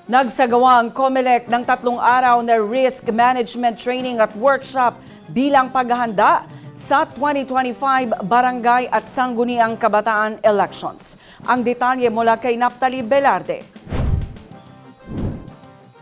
Nagsagawa ang COMELEC ng 3 araw na risk management training at workshop bilang paghahanda sa 2025 Barangay at Sangguniang Kabataan Elections. Ang detalye mula kay Naphtali Velarde.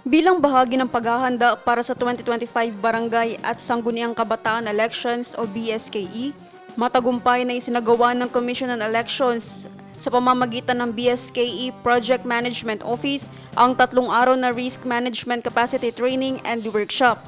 Bilang bahagi ng paghahanda para sa 2025 Barangay at Sangguniang Kabataan Elections o BSKE, matagumpay na isinagawa ng Commission on Elections sa pamamagitan ng BSKE Project Management Office ang 3 araw na Risk Management Capacity Training and Workshop.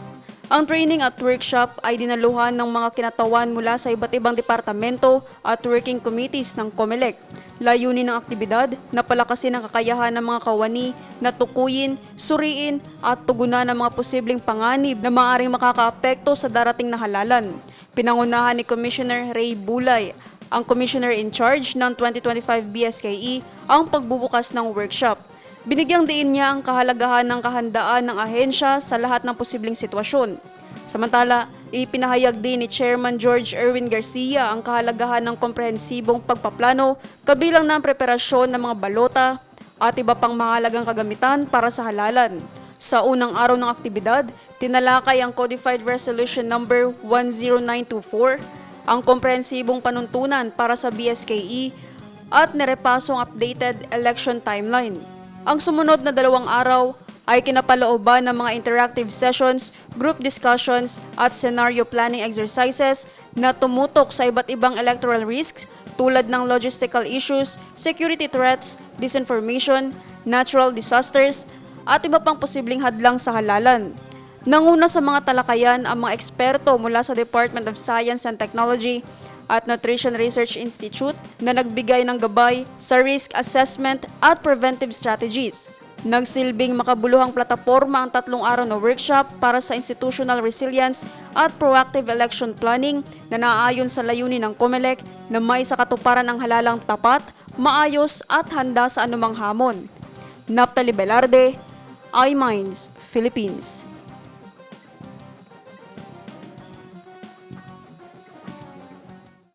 Ang training at workshop ay dinaluhan ng mga kinatawan mula sa iba't ibang departamento at working committees ng COMELEC. Layunin ng aktibidad na palakasin ang kakayahan ng mga kawani na tukuyin, suriin at tugunan ang mga posibleng panganib na maaaring makakaapekto sa darating na halalan. Pinangunahan ni Commissioner Ray Bulay, ang Commissioner in charge ng 2025 BSKE, ang pagbubukas ng workshop. Binigyang diin niya ang kahalagahan ng kahandaan ng ahensya sa lahat ng posibleng sitwasyon. Samantala, ipinahayag din ni Chairman George Erwin Garcia ang kahalagahan ng komprehensibong pagpaplano kabilang ng preparasyon ng mga balota at iba pang mahalagang kagamitan para sa halalan. Sa unang araw ng aktibidad, tinalakay ang Codified Resolution Number 10924, ang komprehensibong panuntunan para sa BSKE at nirepaso ang updated election timeline. Ang sumunod na 2 araw ay kinapalooban ng mga interactive sessions, group discussions at scenario planning exercises na tumutok sa iba't ibang electoral risks tulad ng logistical issues, security threats, disinformation, natural disasters at iba pang posibleng hadlang sa halalan. Nanguna sa mga talakayan ang mga eksperto mula sa Department of Science and Technology at Nutrition Research Institute na nagbigay ng gabay sa risk assessment at preventive strategies. Nagsilbing makabuluhang plataporma ang 3 araw na workshop para sa institutional resilience at proactive election planning na naaayon sa layunin ng COMELEC na may sa katuparan ang halalang tapat, maayos at handa sa anumang hamon. Naphtali Velarde, iMinds, Philippines.